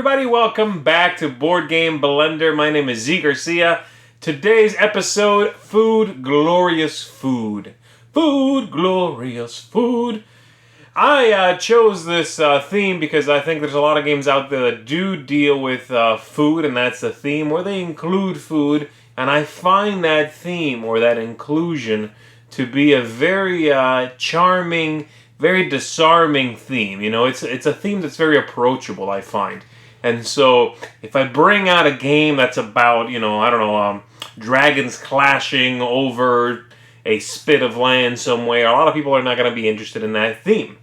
everybody, welcome back to Board Game Blender. My name is Zee Garcia. Today's episode, Food, Glorious Food. Food, Glorious Food. I chose this theme because I think there's a lot of games out there that do deal with food, and that's the theme, where they include food, and I find that theme, or that inclusion, to be a very charming, very disarming theme. You know, it's a theme that's very approachable, I find. And so, if I bring out a game that's about, dragons clashing over a spit of land somewhere, a lot of people are not going to be interested in that theme.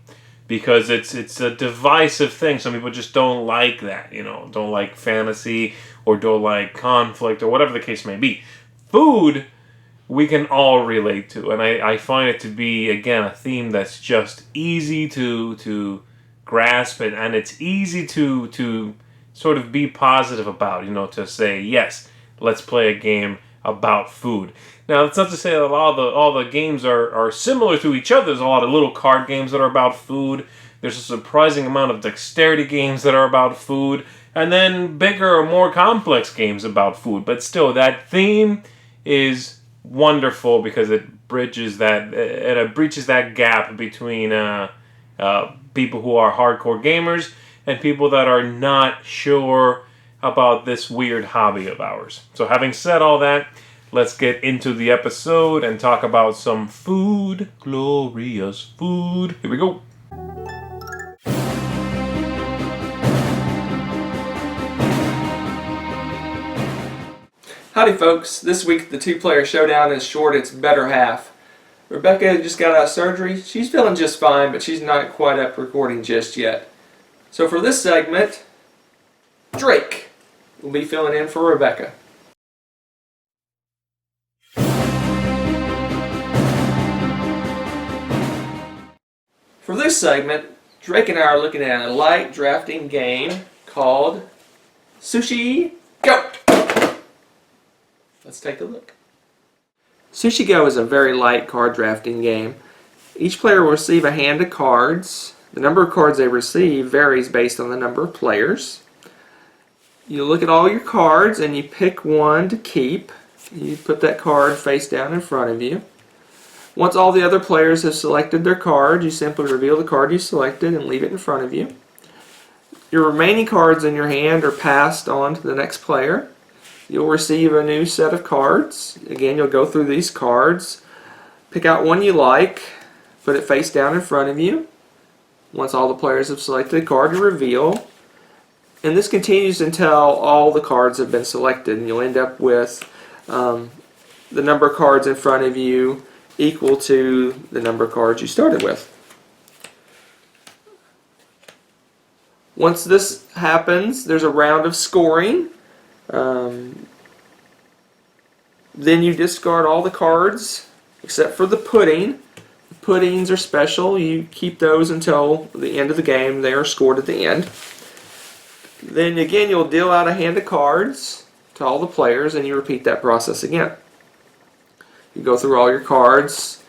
Because it's a divisive thing. Some people just don't like that, don't like fantasy, or don't like conflict, or whatever the case may be. Food, we can all relate to, and I find it to be, again, a theme that's just easy to grasp, and it's easy to sort of be positive about, to say, yes, let's play a game about food. Now, that's not to say that all the games are similar to each other. There's a lot of little card games that are about food. There's a surprising amount of dexterity games that are about food, and then bigger or more complex games about food. But still, that theme is wonderful because it breaches that gap between people who are hardcore gamers and people that are not sure about this weird hobby of ours. So having said all that, let's get into the episode and talk about some food, glorious food. Here we go. Howdy folks, this week the two-player showdown is short its better half. Rebecca just got out of surgery. She's feeling just fine, but she's not quite up recording just yet. So for this segment, Drake will be filling in for Rebecca. For this segment, Drake and I are looking at a light drafting game called Sushi Go! Let's take a look. Sushi Go is a very light card drafting game. Each player will receive a hand of cards. The number of cards they receive varies based on the number of players. You look at all your cards and you pick one to keep. You put that card face down in front of you. Once all the other players have selected their card, you simply reveal the card you selected and leave it in front of you. Your remaining cards in your hand are passed on to the next player. You'll receive a new set of cards. Again, you'll go through these cards, pick out one you like, put it face down in front of you. Once all the players have selected a card, you reveal. And this continues until all the cards have been selected, and you'll end up with the number of cards in front of you equal to the number of cards you started with. Once this happens, there's a round of scoring. Then you discard all the cards except for the pudding. The puddings are special. You keep those until the end of the game. They are scored at the end. Then again, you'll deal out a hand of cards to all the players, and you repeat that process again. You go through all your cards,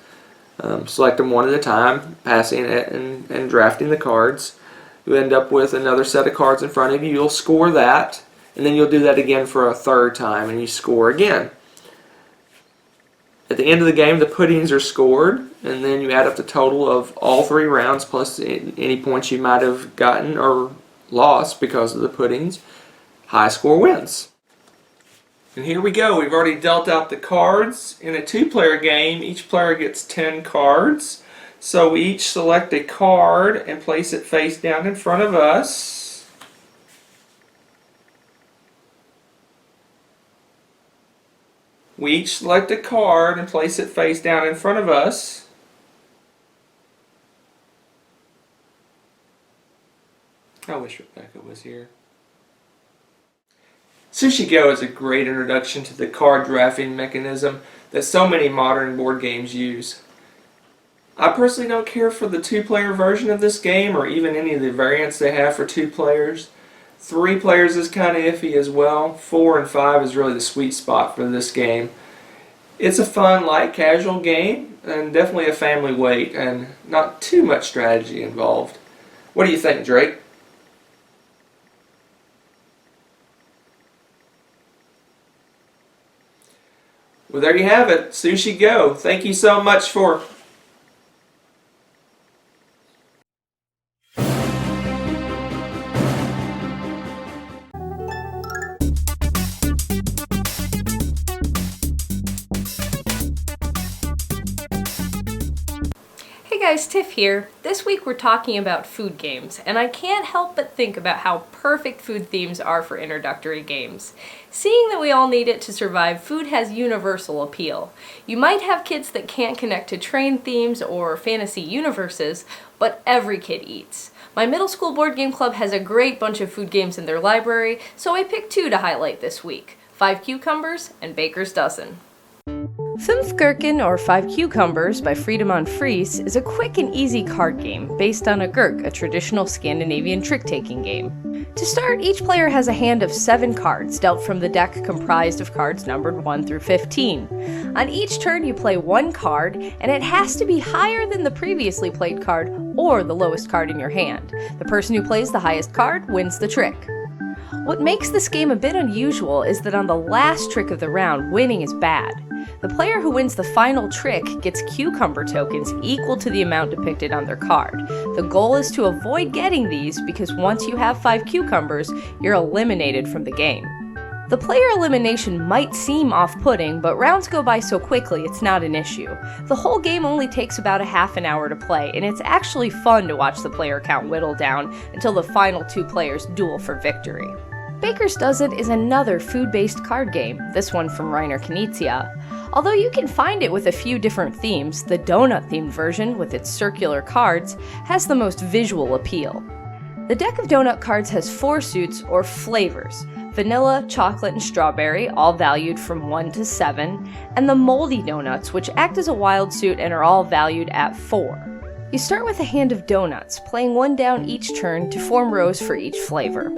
select them one at a time, passing it and drafting the cards. You end up with another set of cards in front of you. You'll score that, and then you'll do that again for a third time, and you score again. At the end of the game, the puddings are scored, and then you add up the total of all three rounds plus any points you might have gotten or lost because of the puddings. High score wins. And here we go. We've already dealt out the cards. In a two-player game, each player gets 10 cards. So we each select a card and place it face down in front of us. We each select a card and place it face down in front of us. I wish Rebecca was here. Sushi Go is a great introduction to the card drafting mechanism that so many modern board games use. I personally don't care for the two-player version of this game or even any of the variants they have for 2 players. 3 players is kind of iffy as well. 4 and 5 is really the sweet spot for this game. It's a fun, light, casual game and definitely a family weight and not too much strategy involved. What do you think, Drake? Well, there you have it. Sushi Go. Thank you so much for... Hey guys, Tiff here. This week we're talking about food games, and I can't help but think about how perfect food themes are for introductory games. Seeing that we all need it to survive, food has universal appeal. You might have kids that can't connect to train themes or fantasy universes, but every kid eats. My middle school board game club has a great bunch of food games in their library, so I picked two to highlight this week: 5 Cucumbers and Baker's Dozen. Fünf Gurken, or 5 Cucumbers, by Friedemann Fries, is a quick and easy card game based on a Gurk, a traditional Scandinavian trick-taking game. To start, each player has a hand of 7 cards, dealt from the deck comprised of cards numbered 1 through 15. On each turn, you play 1 card, and it has to be higher than the previously played card or the lowest card in your hand. The person who plays the highest card wins the trick. What makes this game a bit unusual is that on the last trick of the round, winning is bad. The player who wins the final trick gets cucumber tokens equal to the amount depicted on their card. The goal is to avoid getting these because once you have 5 cucumbers, you're eliminated from the game. The player elimination might seem off-putting, but rounds go by so quickly it's not an issue. The whole game only takes about a half an hour to play, and it's actually fun to watch the player count whittle down until the final 2 players duel for victory. Baker's Dozen is another food-based card game, this one from Reiner Knizia. Although you can find it with a few different themes, the donut-themed version, with its circular cards, has the most visual appeal. The deck of donut cards has 4 suits, or flavors: vanilla, chocolate, and strawberry, all valued from 1 to 7, and the moldy donuts, which act as a wild suit and are all valued at 4. You start with a hand of donuts, playing 1 down each turn to form rows for each flavor.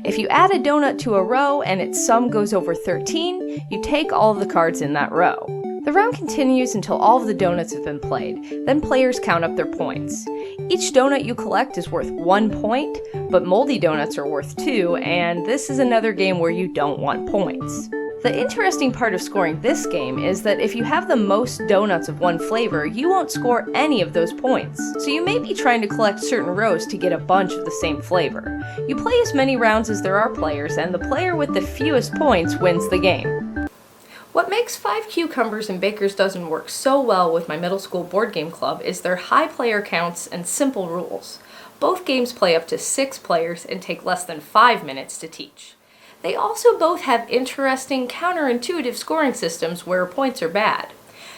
If you add a donut to a row and its sum goes over 13, you take all of the cards in that row. The round continues until all of the donuts have been played, then players count up their points. Each donut you collect is worth 1 point, but moldy donuts are worth 2, and this is another game where you don't want points. The interesting part of scoring this game is that if you have the most donuts of one flavor, you won't score any of those points. So you may be trying to collect certain rows to get a bunch of the same flavor. You play as many rounds as there are players, and the player with the fewest points wins the game. What makes 5 Cucumbers and Baker's Dozen work so well with my middle school board game club is their high player counts and simple rules. Both games play up to 6 players and take less than 5 minutes to teach. They also both have interesting, counterintuitive scoring systems where points are bad.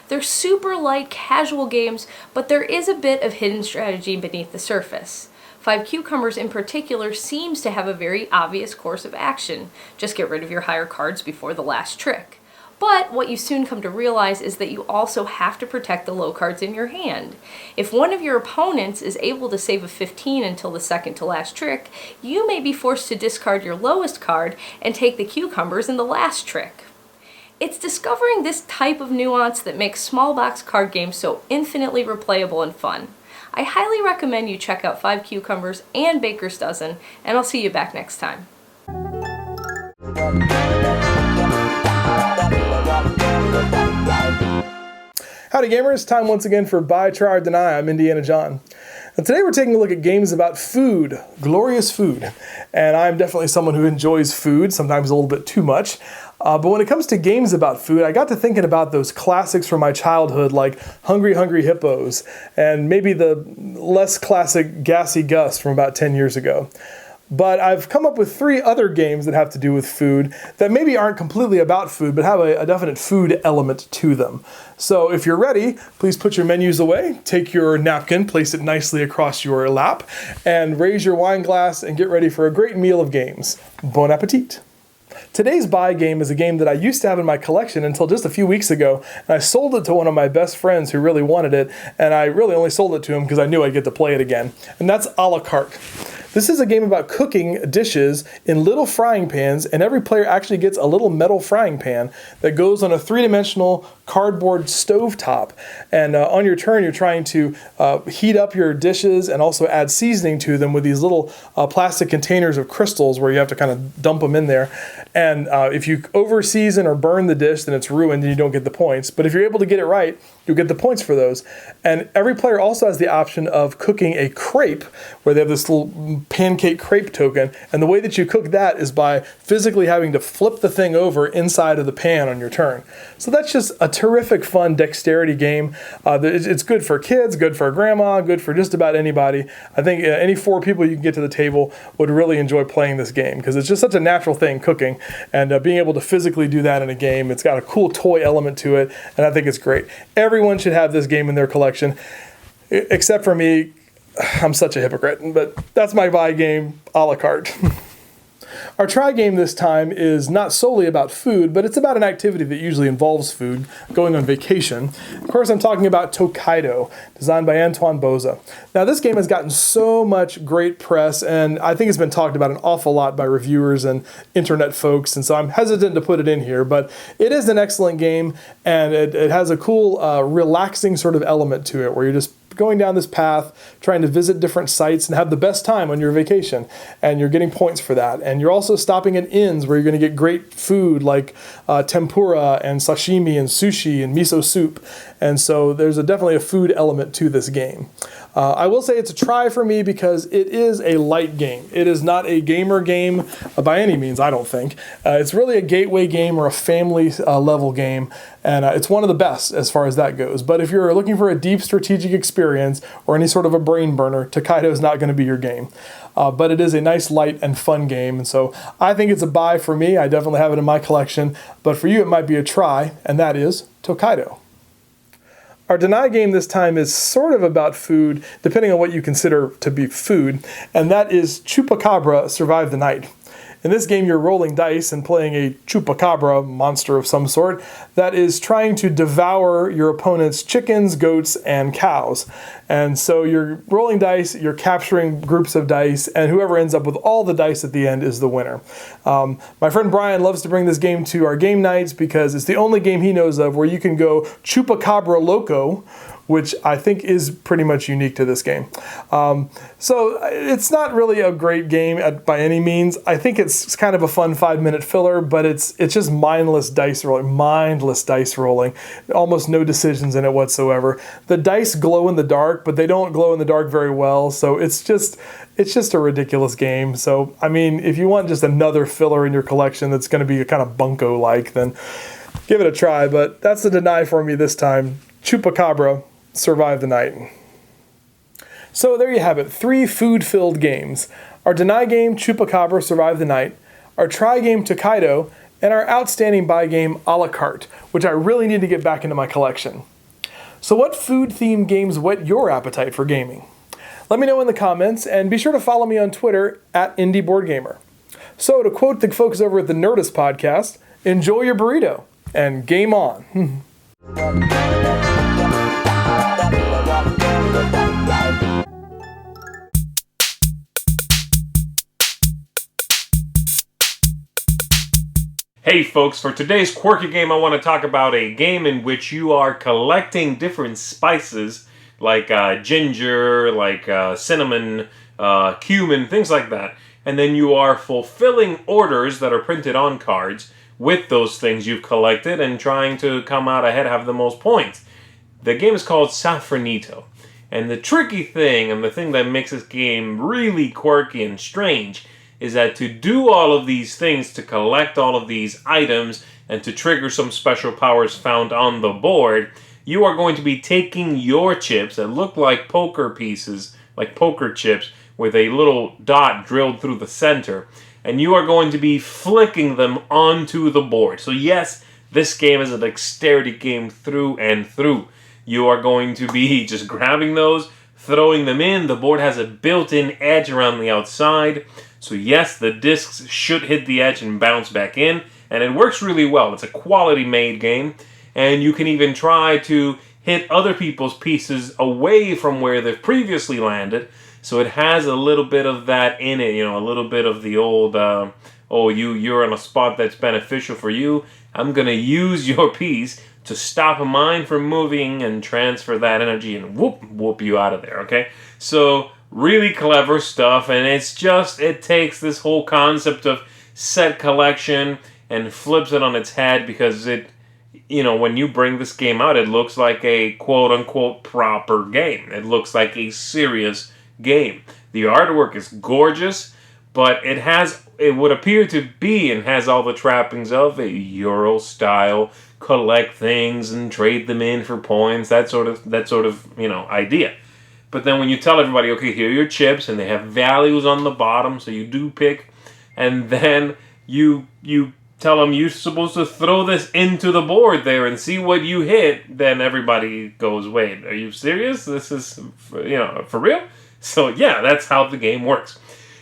They're super light, casual games, but there is a bit of hidden strategy beneath the surface. 5 Cucumbers in particular seems to have a very obvious course of action. Just get rid of your higher cards before the last trick. But what you soon come to realize is that you also have to protect the low cards in your hand. If one of your opponents is able to save a 15 until the second to last trick, you may be forced to discard your lowest card and take the cucumbers in the last trick. It's discovering this type of nuance that makes small box card games so infinitely replayable and fun. I highly recommend you check out 5 Cucumbers and Baker's Dozen, and I'll see you back next time. Howdy gamers, time once again for Buy, Try, or Deny. I'm Indiana John. And today we're taking a look at games about food, glorious food. And I'm definitely someone who enjoys food, sometimes a little bit too much. But when it comes to games about food, I got to thinking about those classics from my childhood like Hungry Hungry Hippos and maybe the less classic Gassy Gus from about 10 years ago. But I've come up with 3 other games that have to do with food that maybe aren't completely about food, but have a definite food element to them. So if you're ready, please put your menus away, take your napkin, place it nicely across your lap, and raise your wine glass and get ready for a great meal of games. Bon appetit! Today's buy game is a game that I used to have in my collection until just a few weeks ago, and I sold it to one of my best friends who really wanted it, and I really only sold it to him because I knew I'd get to play it again, and that's a la carte. This is a game about cooking dishes in little frying pans, and every player actually gets a little metal frying pan that goes on a 3-dimensional cardboard stovetop. And on your turn, you're trying to heat up your dishes and also add seasoning to them with these little plastic containers of crystals where you have to kind of dump them in there. And if you over season or burn the dish, then it's ruined and you don't get the points. But if you're able to get it right, you'll get the points for those. And every player also has the option of cooking a crepe, where they have this little pancake crepe token. And the way that you cook that is by physically having to flip the thing over inside of the pan on your turn. So that's just a terrific, fun dexterity game. It's good for kids, good for grandma, good for just about anybody. I think any 4 people you can get to the table would really enjoy playing this game, because it's just such a natural thing, cooking, and being able to physically do that in a game. It's got a cool toy element to it, and I think it's great. Everyone should have this game in their collection, except for me. I'm such a hypocrite, but that's my buy game, a la carte. Our try game this time is not solely about food, but it's about an activity that usually involves food, going on vacation. Of course, I'm talking about Tokaido, designed by Antoine Boza. Now, this game has gotten so much great press, and I think it's been talked about an awful lot by reviewers and internet folks, and so I'm hesitant to put it in here, but it is an excellent game, and it has a cool, relaxing sort of element to it, where you're just going down this path, trying to visit different sites and have the best time on your vacation. And you're getting points for that. And you're also stopping at inns where you're going to get great food like tempura and sashimi and sushi and miso soup. And so there's definitely a food element to this game. I will say it's a try for me because it is a light game. It is not a gamer game by any means, I don't think. It's really a gateway game or a family level game, and it's one of the best as far as that goes. But if you're looking for a deep strategic experience or any sort of a brain burner, Tokaido is not going to be your game. But it is a nice, light, and fun game, and so I think it's a buy for me. I definitely have it in my collection, but for you it might be a try, and that is Tokaido. Our deny game this time is sort of about food, depending on what you consider to be food, and that is Chupacabra Survive the Night. In this game, you're rolling dice and playing a chupacabra monster of some sort that is trying to devour your opponent's chickens, goats, and cows. And so you're rolling dice, you're capturing groups of dice, and whoever ends up with all the dice at the end is the winner. My friend Brian loves to bring this game to our game nights because it's the only game he knows of where you can go chupacabra loco, which I think is pretty much unique to this game. So it's not really a great game by any means. I think it's kind of a fun 5-minute filler, but it's just mindless dice rolling, almost no decisions in it whatsoever. The dice glow in the dark, but they don't glow in the dark very well, so it's just a ridiculous game. So, I mean, if you want just another filler in your collection that's going to be kind of bunko-like, then give it a try, but that's the deny for me this time. Chupacabra Survive the Night. So there you have it, 3 food-filled games. Our deny game, Chupacabra Survive the Night, our try game, Tokaido, and our outstanding buy game, a la carte, which I really need to get back into my collection. So what food-themed games whet your appetite for gaming? Let me know in the comments, and be sure to follow me on Twitter @IndieBoardGamer. So to quote the folks over at the Nerdist podcast, enjoy your burrito, and game on. Hey folks, for today's Quirky Game, I want to talk about a game in which you are collecting different spices, like ginger, like cinnamon, cumin, things like that. And then you are fulfilling orders that are printed on cards with those things you've collected and trying to come out ahead, have the most points. The game is called Safranito. And the tricky thing, and the thing that makes this game really quirky and strange, is that to do all of these things, to collect all of these items, and to trigger some special powers found on the board, you are going to be taking your chips that look like poker pieces, like poker chips, with a little dot drilled through the center, and you are going to be flicking them onto the board. So yes, this game is a dexterity game through and through. You are going to be just grabbing those, throwing them in. The board has a built-in edge around the outside. So yes, the discs should hit the edge and bounce back in, and it works really well. It's a quality-made game, and you can even try to hit other people's pieces away from where they've previously landed. So it has a little bit of that in it, a little bit of the old, you're in a spot that's beneficial for you. I'm going to use your piece stop a mind from moving and transfer that energy and whoop you out of there, okay? So really clever stuff, and it takes this whole concept of set collection and flips it on its head, because when you bring this game out, it looks like a quote-unquote proper game. It looks like a serious game. The artwork is gorgeous, but it would appear to be and has all the trappings of a Euro-style collect things and trade them in for points, that sort of idea. But then when you tell everybody, okay, here are your chips, and they have values on the bottom, so you do pick, and then you tell them you're supposed to throw this into the board there and see what you hit, then everybody goes, wait, are you serious? This is, for real? So yeah, that's how the game works.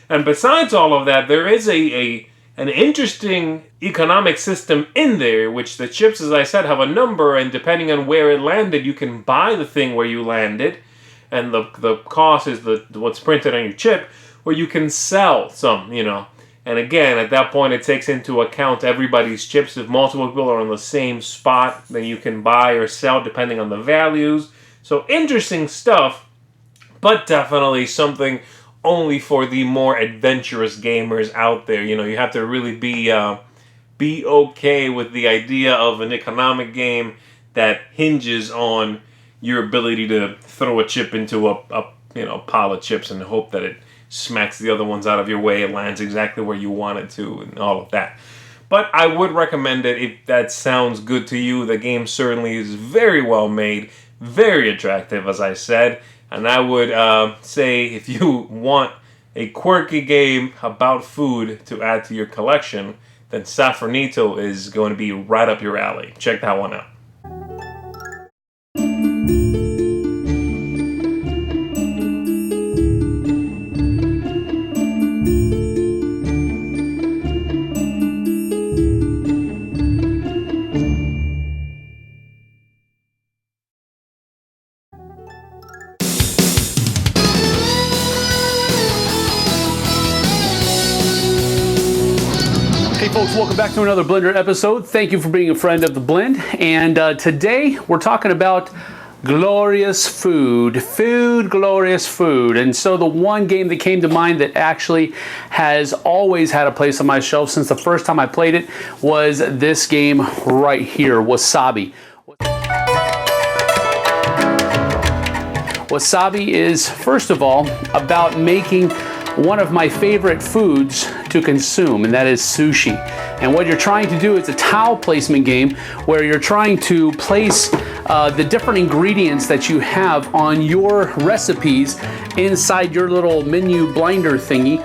And besides all of that, there is an interesting economic system in there, which the chips, as I said, have a number, and depending on where it landed, you can buy the thing where you landed, and the cost is what's printed on your chip, or you can sell some, And again, at that point, it takes into account everybody's chips. If multiple people are on the same spot, then you can buy or sell depending on the values. So interesting stuff, but definitely something only for the more adventurous gamers out there. You have to really be okay with the idea of an economic game that hinges on your ability to throw a chip into a pile of chips and hope that it smacks the other ones out of your way, it lands exactly where you want it to, and all of that. But I would recommend it if that sounds good to you. The game certainly is very well made, very attractive, as I said. And I would say if you want a quirky game about food to add to your collection, then Safranito is going to be right up your alley. Check that one out. Hey folks, welcome back to another Blender episode. Thank you for being a friend of the Blend. And today we're talking about glorious food. Glorious food. And so the one game that came to mind that actually has always had a place on my shelf since the first time I played it was this game right here, Wasabi. Wasabi is, first of all, about making one of my favorite foods to consume, and that is sushi. And what you're trying to do is a tile placement game where you're trying to place the different ingredients that you have on your recipes inside your little menu blinder thingy.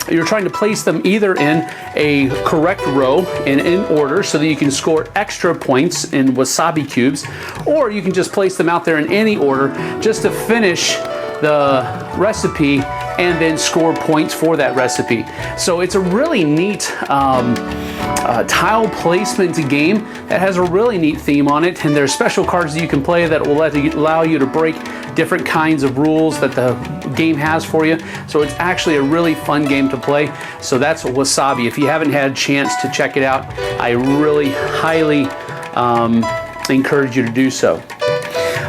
You're trying to place them either in a correct row and in order so that you can score extra points in wasabi cubes, or you can just place them out there in any order just to finish the recipe and then score points for that recipe. So it's a really neat tile placement game that has a really neat theme on it, and there's special cards that you can play that will allow you to break different kinds of rules that the game has for you. So it's actually a really fun game to play. So that's Wasabi. If you haven't had a chance to check it out, I really highly encourage you to do so.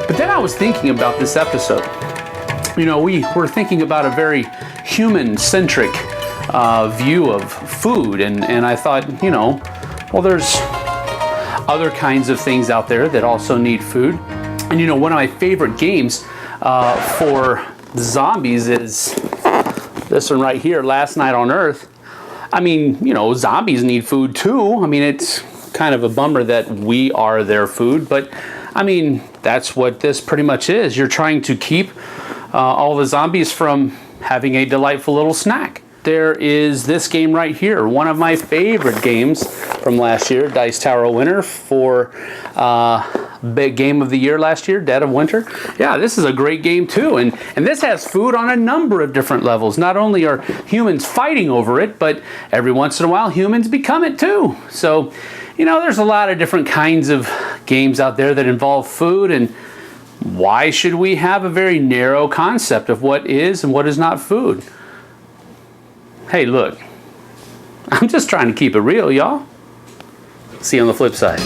But then I was thinking about this episode. We were thinking about a very human-centric view of food, and I thought, well, there's other kinds of things out there that also need food. And one of my favorite games for zombies is this one right here, Last Night on Earth. I mean, zombies need food too. I mean, it's kind of a bummer that we are their food, but I mean, that's what this pretty much is. You're trying to keep all the zombies from having a delightful little snack. There is this game right here, one of my favorite games from last year, Dice Tower winner for big game of the year last year, Dead of Winter. Yeah, this is a great game too, and this has food on a number of different levels. Not only are humans fighting over it, but every once in a while humans become it too. So, there's a lot of different kinds of games out there that involve food, and why should we have a very narrow concept of what is and what is not food? Hey, look, I'm just trying to keep it real, y'all. See you on the flip side.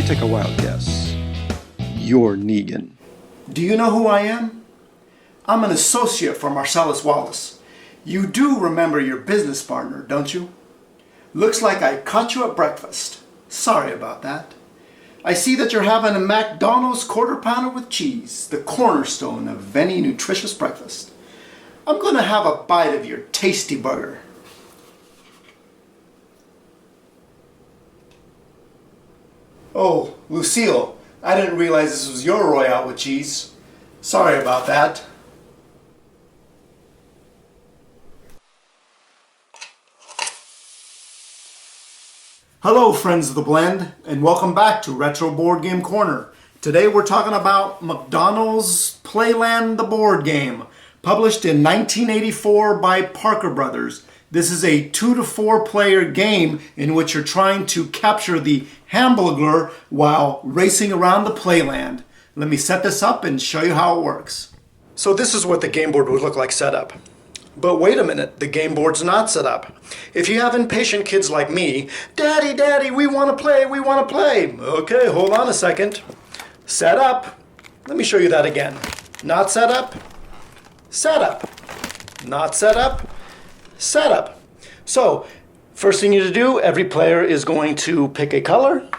take a wild guess. You're Negan. Do you know who I am? I'm an associate for Marcellus Wallace. You do remember your business partner, don't you? Looks like I caught you at breakfast. Sorry about that. I see that you're having a McDonald's quarter pounder with cheese, the cornerstone of any nutritious breakfast. I'm gonna have a bite of your tasty burger. Oh, Lucille, I didn't realize this was your Royale with cheese. Sorry about that. Hello friends of the blend, and welcome back to Retro Board Game Corner. Today we're talking about McDonald's Playland the board game, published in 1984 by Parker Brothers. This is a 2 to 4 player game in which you're trying to capture the hamburger while racing around the playland. Let me set this up and show you how it works. So this is what the game board would look like set up. But wait a minute, the game board's not set up. If you have impatient kids like me, Daddy, Daddy, we want to play, we want to play. Okay, hold on a second. Set up. Let me show you that again. Not set up. Set up. Not set up. Set up. So, first thing you need to do, every player is going to pick a color.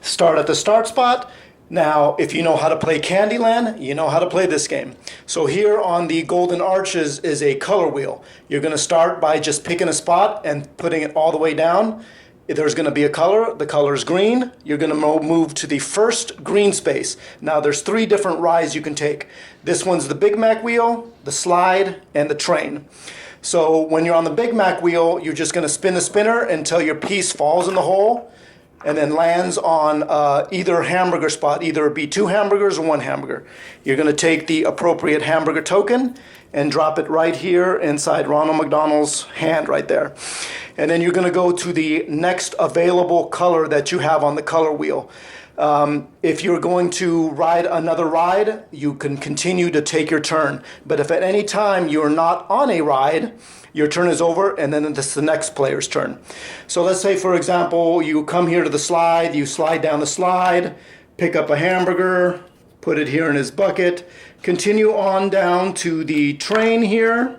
Start at the start spot. Now, if you know how to play Candyland, you know how to play this game. So here on the Golden Arches is a color wheel. You're going to start by just picking a spot and putting it all the way down. There's going to be a color. The color is green. You're going to move to the first green space. Now, there's 3 different rides you can take. This one's the Big Mac wheel, the slide, and the train. So when you're on the Big Mac wheel, you're just going to spin the spinner until your piece falls in the hole and then lands on either hamburger spot, either it be 2 hamburgers or 1 hamburger. You're going to take the appropriate hamburger token and drop it right here inside Ronald McDonald's hand right there. And then you're going to go to the next available color that you have on the color wheel. If you're going to ride another ride, you can continue to take your turn. But if at any time you're not on a ride, your turn is over, and then it's the next player's turn. So let's say, for example, you come here to the slide, you slide down the slide, pick up a hamburger, put it here in his bucket, continue on down to the train here,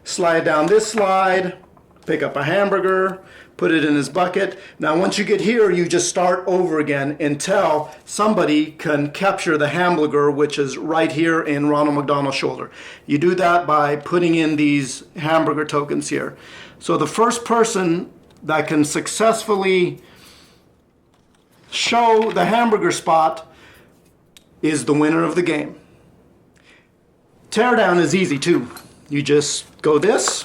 slide down this slide, pick up a hamburger, put it in his bucket. Now once you get here, you just start over again until somebody can capture the hamburger, which is right here in Ronald McDonald's shoulder. You do that by putting in these hamburger tokens here. So the first person that can successfully show the hamburger spot is the winner of the game. Teardown is easy too. You just go this,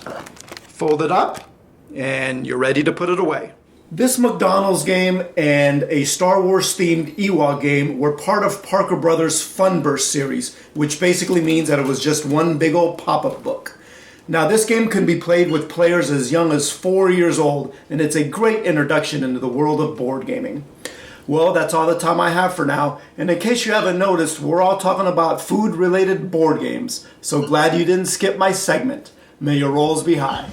fold it up, and you're ready to put it away. This McDonald's game and a Star Wars themed Ewok game were part of Parker Brothers' Funburst series, which basically means that it was just one big old pop-up book. Now this game can be played with players as young as 4 years old, and it's a great introduction into the world of board gaming. Well, that's all the time I have for now, and in case you haven't noticed, we're all talking about food-related board games, so glad you didn't skip my segment. May your rolls be high.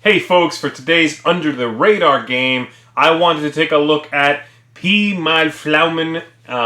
Hey folks, for today's Under the Radar game, I wanted to take a look at P. Malflaumen,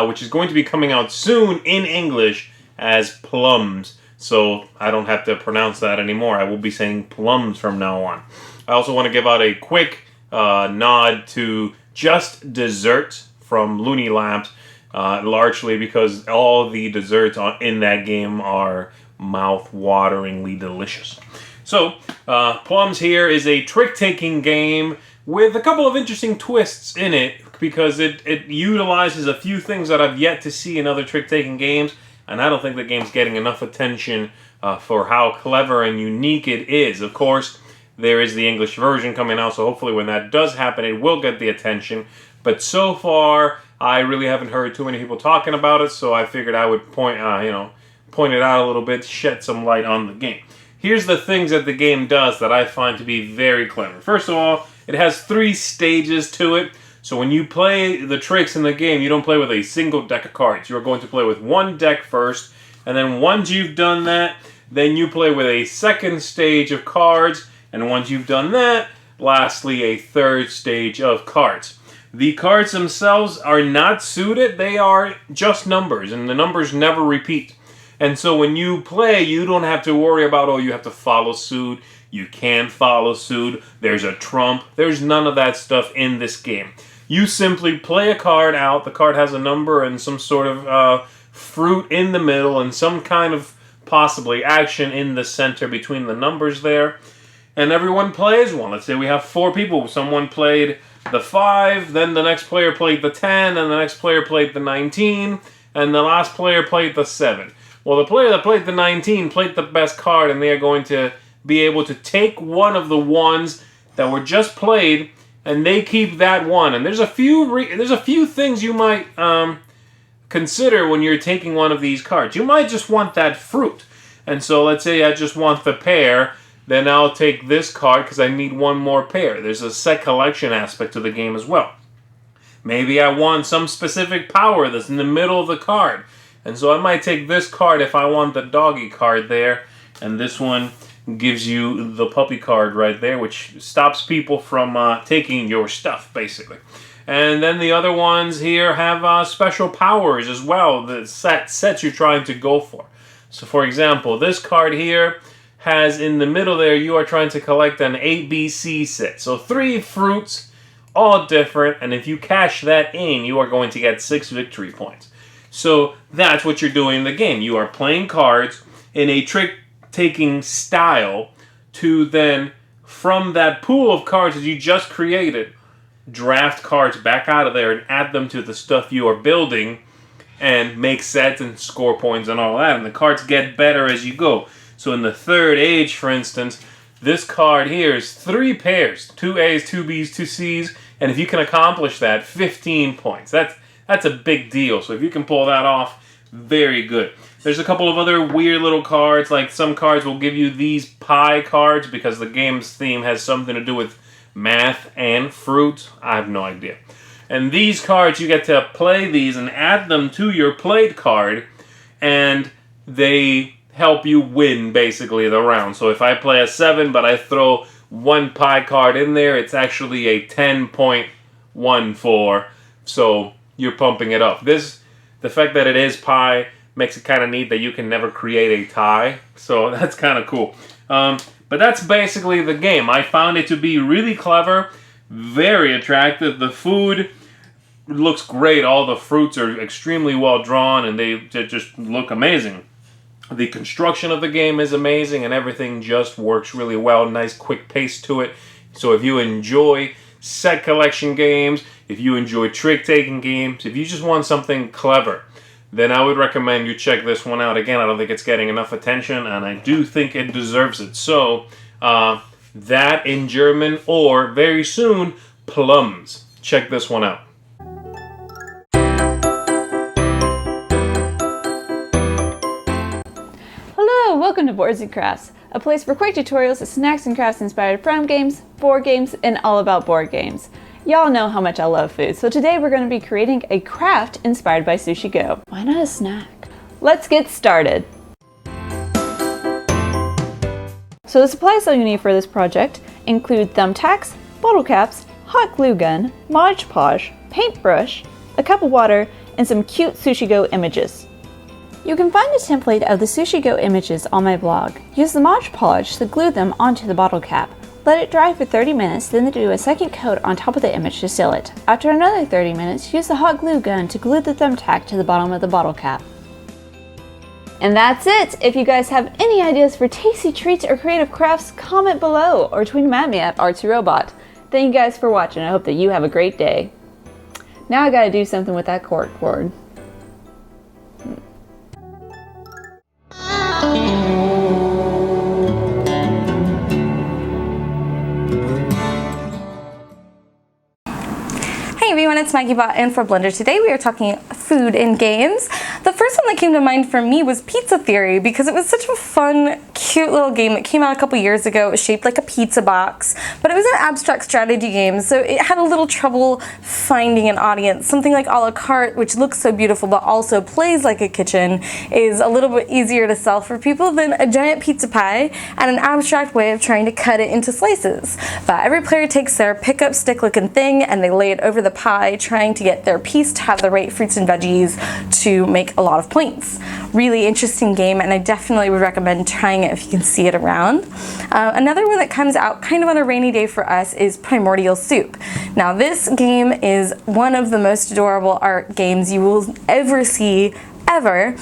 which is going to be coming out soon in English as Plums. So I don't have to pronounce that anymore. I will be saying plums from now on. I also want to give out a quick nod to Just Dessert from Looney Labs, largely because all the desserts in that game are mouth-wateringly delicious. So, Plums here is a trick-taking game with a couple of interesting twists in it because it utilizes a few things that I've yet to see in other trick-taking games, and I don't think the game's getting enough attention for how clever and unique it is. Of course, there is the English version coming out, so hopefully when that does happen, it will get the attention. But so far, I really haven't heard too many people talking about it, so I figured I would point it out a little bit, shed some light on the game. Here's the things that the game does that I find to be very clever. First of all, it has 3 stages to it. So when you play the tricks in the game, you don't play with a single deck of cards. You're going to play with 1 deck first. And then once you've done that, then you play with a second stage of cards. And once you've done that, lastly, a third stage of cards. The cards themselves are not suited. They are just numbers, and the numbers never repeat. And so when you play, you don't have to worry about, oh, you have to follow suit. You can't follow suit. There's a trump. There's none of that stuff in this game. You simply play a card out. The card has a number and some sort of fruit in the middle and some kind of possibly action in the center between the numbers there. And everyone plays one. Let's say we have 4 people. Someone played the 5, then the next player played the 10, and the next player played the 19, and the last player played the 7. Well, the player that played the 19 played the best card, and they are going to be able to take one of the ones that were just played, and they keep that one. And there's a few things you might consider when you're taking one of these cards. You might just want that fruit, and so let's say I just want the pear. Then I'll take this card because I need one more pear. There's a set collection aspect to the game as well. Maybe I want some specific power that's in the middle of the card. And so I might take this card if I want the doggy card there. And this one gives you the puppy card right there, which stops people from taking your stuff, basically. And then the other ones here have special powers as well, the sets you're trying to go for. So for example, this card here has in the middle there, you are trying to collect an ABC set. So 3 fruits, all different, and if you cash that in, you are going to get 6 victory points. So that's what you're doing in the game. You are playing cards in a trick-taking style to then, from that pool of cards that you just created, draft cards back out of there and add them to the stuff you are building and make sets and score points and all that. And the cards get better as you go. So in the third age, for instance, this card here is 3 pairs, 2 A's, 2 B's, 2 C's, and if you can accomplish that, 15 points. That's a big deal. So if you can pull that off, very good. There's a couple of other weird little cards, like some cards will give you these pie cards because the game's theme has something to do with math and fruit. I have no idea. And these cards, you get to play these and add them to your played card, and they help you win basically the round. So if I play a 7 but I throw 1 pie card in there, it's actually a 10.14. So you're pumping it up. The fact that it is pie makes it kind of neat that you can never create a tie. So that's kind of cool. But that's basically the game. I found it to be really clever, very attractive. The food looks great. All the fruits are extremely well drawn and they just look amazing. The construction of the game is amazing and everything just works really well. Nice quick pace to it. So if you enjoy set collection games, if you enjoy trick-taking games, if you just want something clever, then I would recommend you check this one out. Again, I don't think it's getting enough attention and I do think it deserves it. So that in German, or very soon, plums. Check this one out. Hello, welcome to Boards and Crafts, a place for quick tutorials, snacks and crafts inspired from games, board games, and all about board games. Y'all know how much I love food, so today we're going to be creating a craft inspired by Sushi Go. Why not a snack? Let's get started. So the supplies that you need for this project include thumbtacks, bottle caps, hot glue gun, Mod Podge, paintbrush, a cup of water, and some cute Sushi Go images. You can find a template of the Sushi Go images on my blog. Use the Mod Podge to glue them onto the bottle cap. Let it dry for 30 minutes, then do a second coat on top of the image to seal it. After another 30 minutes, use the hot glue gun to glue the thumbtack to the bottom of the bottle cap. And that's it! If you guys have any ideas for tasty treats or creative crafts, comment below or tweet them at me at Artsy Thank you guys for watching. I hope that you have a great day. Now I gotta do something with that cork board. Hey everyone, it's Maggibot and for Blender. Today we are talking food in games. The first one that came to mind for me was Pizza Theory, because it was such a fun, cute little game. It came out a couple years ago. It was shaped like a pizza box, but it was an abstract strategy game, so it had a little trouble finding an audience. Something like a la carte, which looks so beautiful but also plays like a kitchen, is a little bit easier to sell for people than a giant pizza pie and an abstract way of trying to cut it into slices. But every player takes their pickup stick looking thing and they lay it over the pie, trying to get their piece to have the right fruits and veggies to make a lot of points. Really interesting game, and I definitely would recommend trying it if you can see it around. Another one that comes out kind of on a rainy day for us is Primordial Soup. Now this game is one of the most adorable art games you will ever see ever.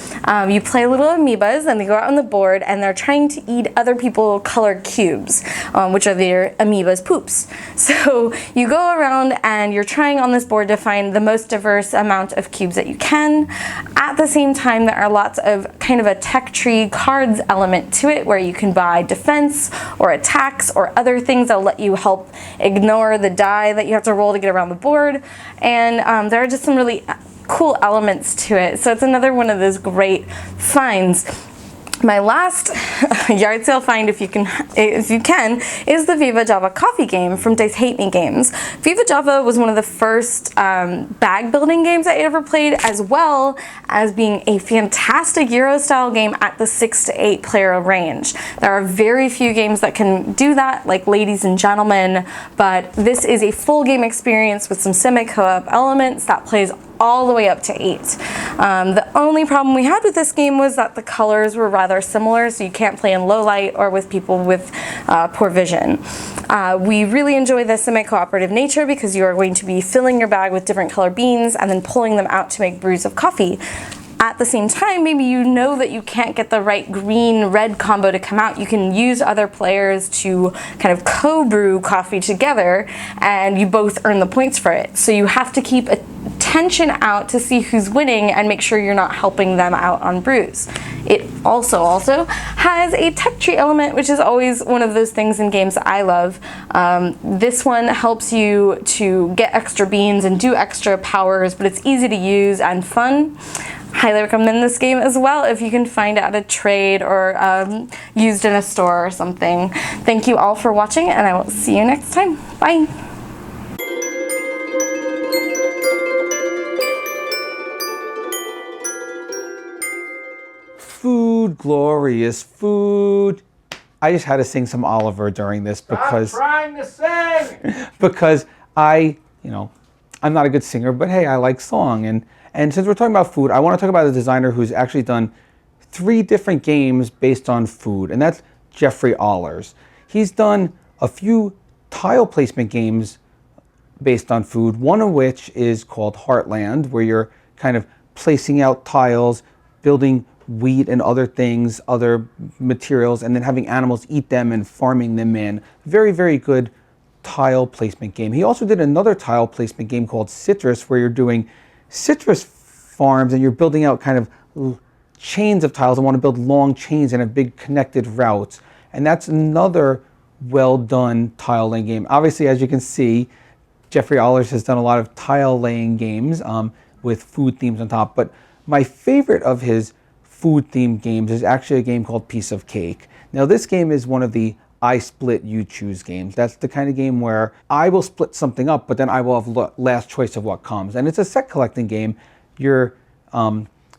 You play little amoebas and they go out on the board and they're trying to eat other people's colored cubes, which are their amoeba's poops. So you go around and you're trying on this board to find the most diverse amount of cubes that you can. At the same time, there are lots of kind of a tech tree cards element to it, where you can buy defense or attacks or other things that'll let you help ignore the die that you have to roll to get around the board. And there are just some really cool elements to it. So it's another one of those great finds. My last yard sale find, if you can, is the Viva Java coffee game from Dice Hate Me Games. Viva Java was one of the first bag building games I ever played, as well as being a fantastic Euro-style game at the 6 to 8 player range. There are very few games that can do that, like Ladies and Gentlemen, but this is a full game experience with some semi-co-op elements that plays all the way up to 8. The only problem we had with this game was that the colors were rather similar, so you can't play in low light or with people with poor vision. We really enjoy the semi-cooperative nature because you are going to be filling your bag with different color beans and then pulling them out to make brews of coffee. At the same time, maybe you know that you can't get the right green-red combo to come out. You can use other players to kind of co-brew coffee together, and you both earn the points for it. So you have to keep attention out to see who's winning and make sure you're not helping them out on brews. It also has a tech tree element, which is always one of those things in games that I love. This one helps you to get extra beans and do extra powers, but it's easy to use and fun. Highly recommend this game as well if you can find it at a trade or used in a store or something. Thank you all for watching, and I will see you next time. Bye! Food, glorious food. I just had to sing some Oliver during this because Stop trying to sing! because I'm not a good singer, but hey, I like song. And since we're talking about food, I want to talk about a designer who's actually done 3 different games based on food, and that's Jeffrey Allers. He's done a few tile placement games based on food, one of which is called Heartland, where you're kind of placing out tiles, building wheat and other things, other materials, and then having animals eat them and farming them in. Very, very good tile placement game. He also did another tile placement game called Citrus, where you're doing citrus farms and you're building out kind of chains of tiles and want to build long chains and have big connected routes. And that's another well done tile laying game. Obviously, as you can see, Jeffrey Allers has done a lot of tile laying games with food themes on top. But my favorite of his food themed games is actually a game called Piece of Cake. Now this game is one of the I split, you choose games. That's the kind of game where I will split something up, but then I will have last choice of what comes. And it's a set collecting game. You're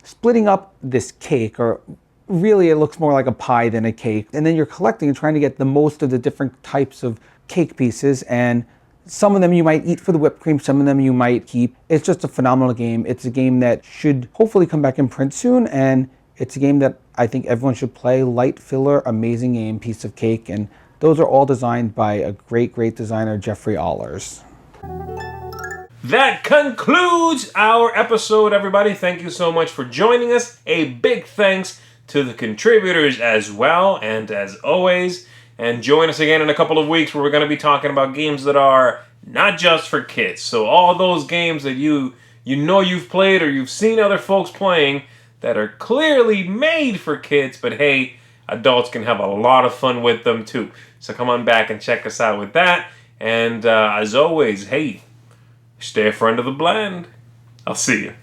splitting up this cake, or really it looks more like a pie than a cake. And then you're collecting and trying to get the most of the different types of cake pieces. And some of them you might eat for the whipped cream, some of them you might keep. It's just a phenomenal game. It's a game that should hopefully come back in print soon. And it's a game that I think everyone should play. Light filler, amazing game, Piece of Cake, and those are all designed by a great, great designer, Jeffrey Allers. That concludes our episode, everybody. Thank you so much for joining us. A big thanks to the contributors as well, and as always. And join us again in a couple of weeks where we're going to be talking about games that are not just for kids. So all those games that you know you've played or you've seen other folks playing that are clearly made for kids, but hey, adults can have a lot of fun with them too. So come on back and check us out with that. And as always, hey, stay a friend of the blend. I'll see you.